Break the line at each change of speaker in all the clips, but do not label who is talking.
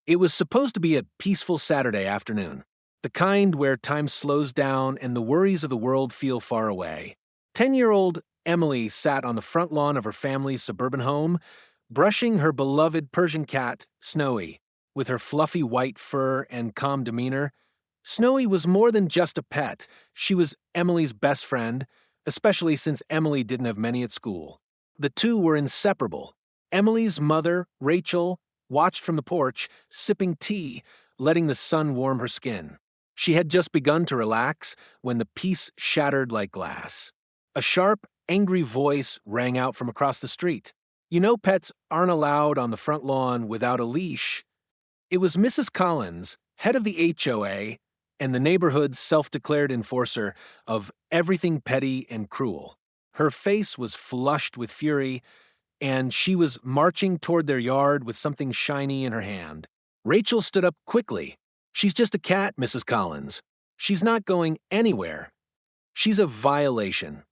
It was supposed to be a peaceful Saturday afternoon, the kind where time slows down and the worries of the world feel far away. 10-year-old Emily sat on the front lawn of her family's suburban home, brushing her beloved Persian cat, Snowy. With her fluffy white fur and calm demeanor, Snowy was more than just a pet. She was Emily's best friend, especially since Emily didn't have many at school. The two were inseparable. Emily's mother, Rachel, watched from the porch, sipping tea, letting the sun warm her skin. She had just begun to relax when the peace shattered like glass. A sharp, angry voice rang out from across the street. "You know pets aren't allowed on the front lawn without a leash." It was Mrs. Collins, head of the HOA, and the neighborhood's self-declared enforcer of everything petty and cruel. Her face was flushed with fury, and she was marching toward their yard with something shiny in her hand. Rachel stood up quickly. "She's just a cat, Mrs. Collins. She's not going anywhere. She's a violation."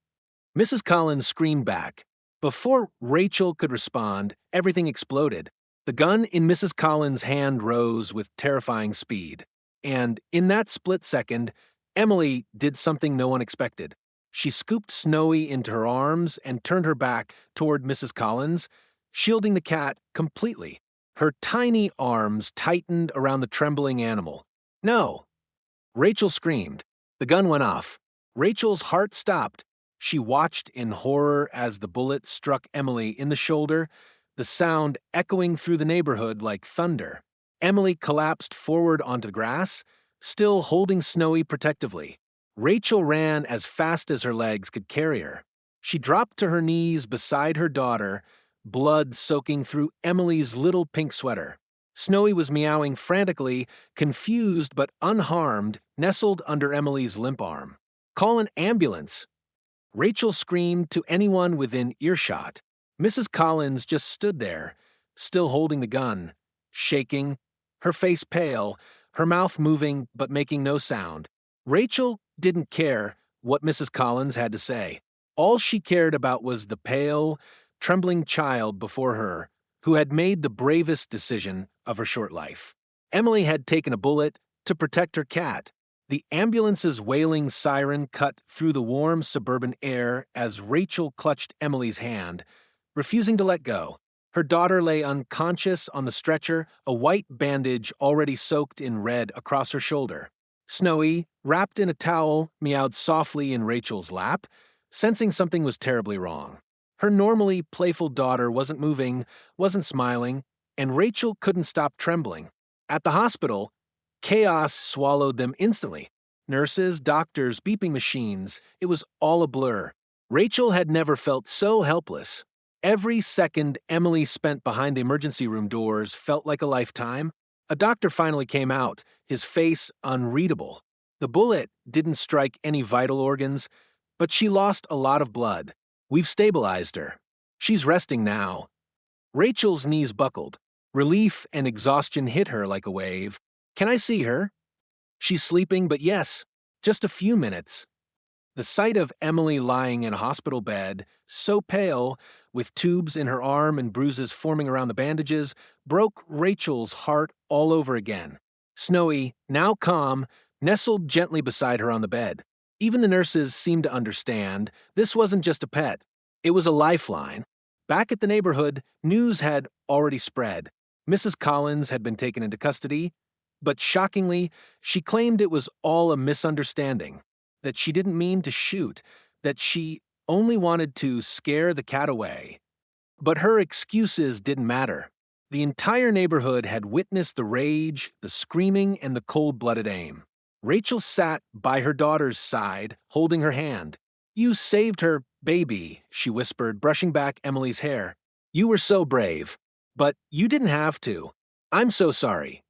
Mrs. Collins screamed back. Before Rachel could respond, everything exploded. The gun in Mrs. Collins' hand rose with terrifying speed. And in that split second, Emily did something no one expected. She scooped Snowy into her arms and turned her back toward Mrs. Collins, shielding the cat completely. Her tiny arms tightened around the trembling animal. "No!" Rachel screamed. The gun went off. Rachel's heart stopped. She watched in horror as the bullet struck Emily in the shoulder, the sound echoing through the neighborhood like thunder. Emily collapsed forward onto the grass, still holding Snowy protectively. Rachel ran as fast as her legs could carry her. She dropped to her knees beside her daughter, blood soaking through Emily's little pink sweater. Snowy was meowing frantically, confused but unharmed, nestled under Emily's limp arm. "Call an ambulance!" Rachel screamed to anyone within earshot. Mrs. Collins just stood there, still holding the gun, shaking, her face pale, her mouth moving but making no sound. Rachel didn't care what Mrs. Collins had to say. All she cared about was the pale, trembling child before her, who had made the bravest decision of her short life. Emily had taken a bullet to protect her cat. The ambulance's wailing siren cut through the warm suburban air as Rachel clutched Emily's hand, refusing to let go. Her daughter lay unconscious on the stretcher, a white bandage already soaked in red across her shoulder. Snowy, wrapped in a towel, meowed softly in Rachel's lap, sensing something was terribly wrong. Her normally playful daughter wasn't moving, wasn't smiling, and Rachel couldn't stop trembling. At the hospital, chaos swallowed them instantly. Nurses, doctors, beeping machines, it was all a blur. Rachel had never felt so helpless. Every second Emily spent behind the emergency room doors felt like a lifetime. A doctor finally came out, his face unreadable. The bullet didn't strike any vital organs, but she lost a lot of blood. "We've stabilized her. She's resting now." Rachel's knees buckled. Relief and exhaustion hit her like a wave. "Can I see her?" "She's sleeping, but yes, just a few minutes." The sight of Emily lying in a hospital bed, so pale, with tubes in her arm and bruises forming around the bandages, broke Rachel's heart all over again. Snowy, now calm, nestled gently beside her on the bed. Even the nurses seemed to understand this wasn't just a pet. It was a lifeline. Back at the neighborhood, news had already spread. Mrs. Collins had been taken into custody, but shockingly, she claimed it was all a misunderstanding, that she didn't mean to shoot, that she only wanted to scare the cat away. But her excuses didn't matter. The entire neighborhood had witnessed the rage, the screaming, and the cold-blooded aim. Rachel sat by her daughter's side, holding her hand. "You saved her, baby," she whispered, brushing back Emily's hair. "You were so brave. But you didn't have to. I'm so sorry."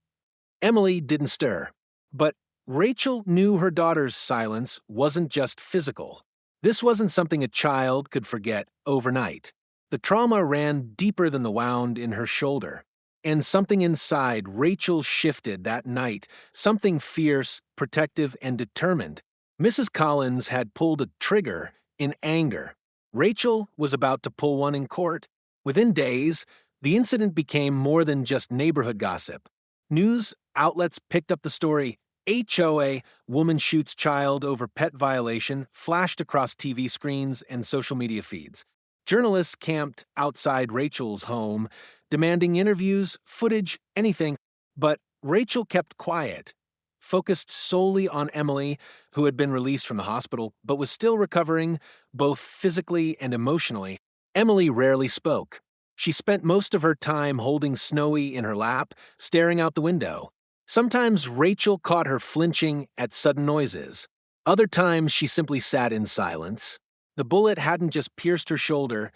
Emily didn't stir. But Rachel knew her daughter's silence wasn't just physical. This wasn't something a child could forget overnight. The trauma ran deeper than the wound in her shoulder. And something inside Rachel shifted that night, something fierce, protective, and determined. Mrs. Collins had pulled a trigger in anger. Rachel was about to pull one in court. Within days, the incident became more than just neighborhood gossip. News outlets picked up the story. HOA woman shoots child over pet violation flashed across TV screens and social media feeds. Journalists camped outside Rachel's home, demanding interviews, footage, anything, but Rachel kept quiet, focused solely on Emily, who had been released from the hospital but was still recovering both physically and emotionally. Emily rarely spoke. She spent most of her time holding Snowy in her lap, staring out the window. Sometimes Rachel caught her flinching at sudden noises. Other times she simply sat in silence. The bullet hadn't just pierced her shoulder,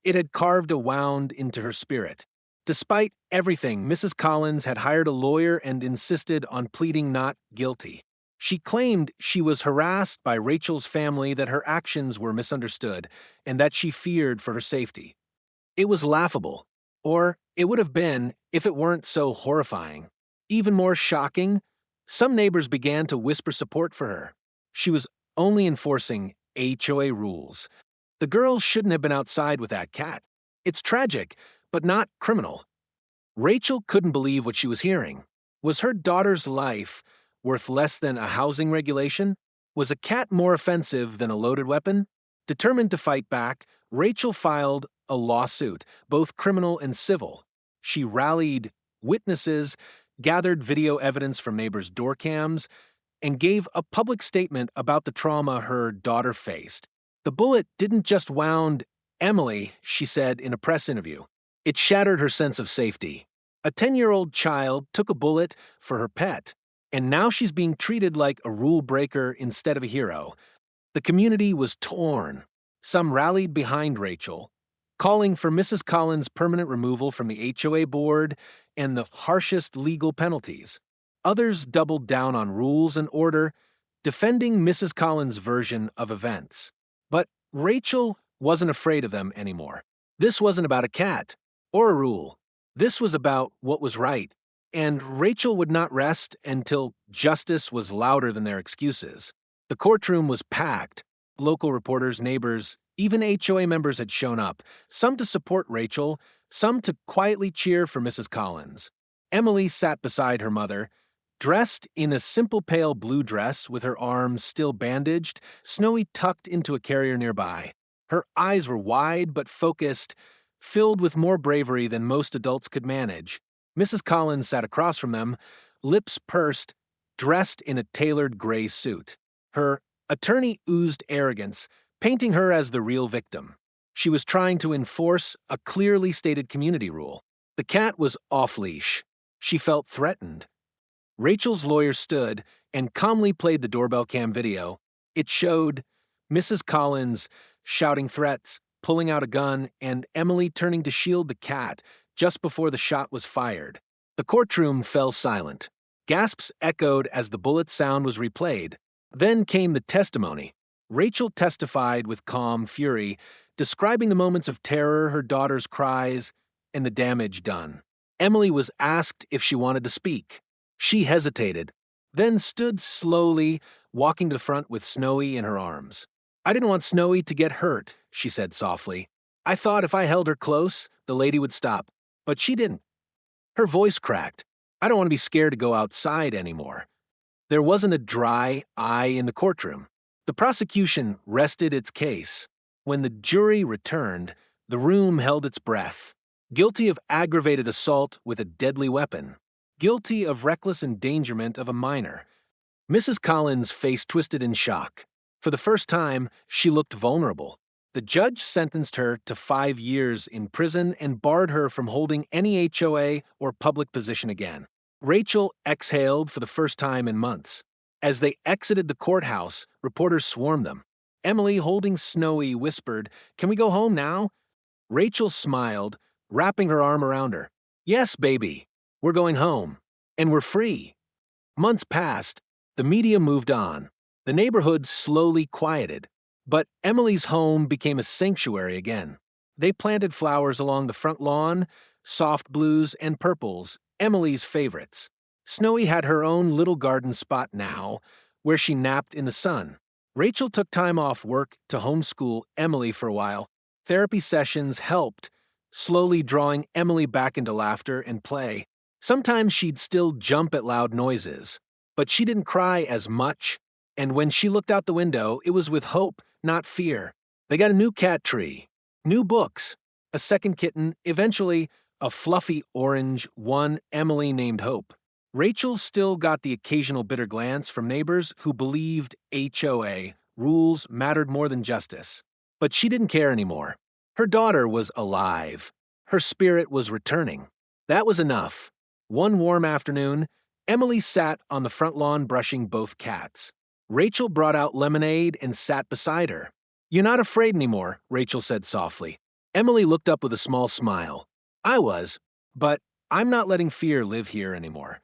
it had carved a wound into her spirit. Despite everything, Mrs. Collins had hired a lawyer and insisted on pleading not guilty. She claimed she was harassed by Rachel's family, that her actions were misunderstood, and that she feared for her safety. It was laughable, or it would have been if it weren't so horrifying. Even more shocking, some neighbors began to whisper support for her. She was only enforcing HOA rules. The girl shouldn't have been outside with that cat. It's tragic, but not criminal. Rachel couldn't believe what she was hearing. Was her daughter's life worth less than a housing regulation? Was a cat more offensive than a loaded weapon? Determined to fight back, Rachel filed a lawsuit, both criminal and civil. She rallied witnesses, gathered video evidence from neighbors' door cams, and gave a public statement about the trauma her daughter faced. The bullet didn't just wound Emily, she said in a press interview. It shattered her sense of safety. A 10-year-old child took a bullet for her pet, and now she's being treated like a rule breaker instead of a hero. The community was torn. Some rallied behind Rachel, calling for Mrs. Collins' permanent removal from the HOA board and the harshest legal penalties. Others doubled down on rules and order, defending Mrs. Collins' version of events. But Rachel wasn't afraid of them anymore. This wasn't about a cat or a rule. This was about what was right, and Rachel would not rest until justice was louder than their excuses. The courtroom was packed. Local reporters, neighbors, even HOA members had shown up, some to support Rachel, some to quietly cheer for Mrs. Collins. Emily sat beside her mother, dressed in a simple pale blue dress with her arms still bandaged, Snowy tucked into a carrier nearby. Her eyes were wide but focused, filled with more bravery than most adults could manage. Mrs. Collins sat across from them, lips pursed, dressed in a tailored gray suit. Her attorney oozed arrogance, painting her as the real victim. She was trying to enforce a clearly stated community rule. The cat was off-leash. She felt threatened. Rachel's lawyer stood and calmly played the doorbell cam video. It showed Mrs. Collins shouting threats, pulling out a gun, and Emily turning to shield the cat just before the shot was fired. The courtroom fell silent. Gasps echoed as the bullet sound was replayed. Then came the testimony. Rachel testified with calm fury, describing the moments of terror, her daughter's cries, and the damage done. Emily was asked if she wanted to speak. She hesitated, then stood slowly, walking to the front with Snowy in her arms. "I didn't want Snowy to get hurt," she said softly. "I thought if I held her close, the lady would stop. But she didn't." Her voice cracked. "I don't want to be scared to go outside anymore." There wasn't a dry eye in the courtroom. The prosecution rested its case. When the jury returned, the room held its breath. Guilty of aggravated assault with a deadly weapon. Guilty of reckless endangerment of a minor. Mrs. Collins' face twisted in shock. For the first time, she looked vulnerable. The judge sentenced her to 5 years in prison and barred her from holding any HOA or public position again. Rachel exhaled for the first time in months. As they exited the courthouse, reporters swarmed them. Emily, holding Snowy, whispered, "Can we go home now?" Rachel smiled, wrapping her arm around her. "Yes, baby. We're going home. And we're free." Months passed. The media moved on. The neighborhood slowly quieted. But Emily's home became a sanctuary again. They planted flowers along the front lawn, soft blues and purples, Emily's favorites. Snowy had her own little garden spot now, where she napped in the sun. Rachel took time off work to homeschool Emily for a while. Therapy sessions helped, slowly drawing Emily back into laughter and play. Sometimes she'd still jump at loud noises, but she didn't cry as much, and when she looked out the window, it was with hope, not fear. They got a new cat tree, new books, a second kitten, eventually a fluffy orange one Emily named Hope. Rachel still got the occasional bitter glance from neighbors who believed HOA rules mattered more than justice. But she didn't care anymore. Her daughter was alive. Her spirit was returning. That was enough. One warm afternoon, Emily sat on the front lawn brushing both cats. Rachel brought out lemonade and sat beside her. "You're not afraid anymore," Rachel said softly. Emily looked up with a small smile. "I was, but I'm not letting fear live here anymore."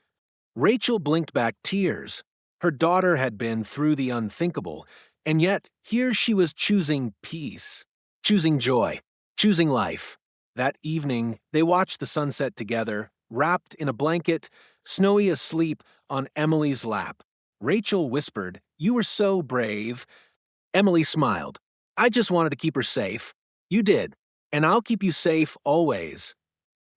Rachel blinked back tears. Her daughter had been through the unthinkable, and yet here she was choosing peace, choosing joy, choosing life. That evening, they watched the sunset together, wrapped in a blanket, Snowy asleep on Emily's lap. Rachel whispered, "You were so brave." Emily smiled. "I just wanted to keep her safe." "You did, and I'll keep you safe always."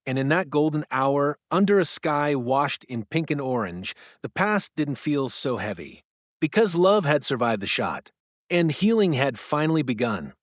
And in that golden hour, under a sky washed in pink and orange, the past didn't feel so heavy. Because love had survived the shot, and healing had finally begun.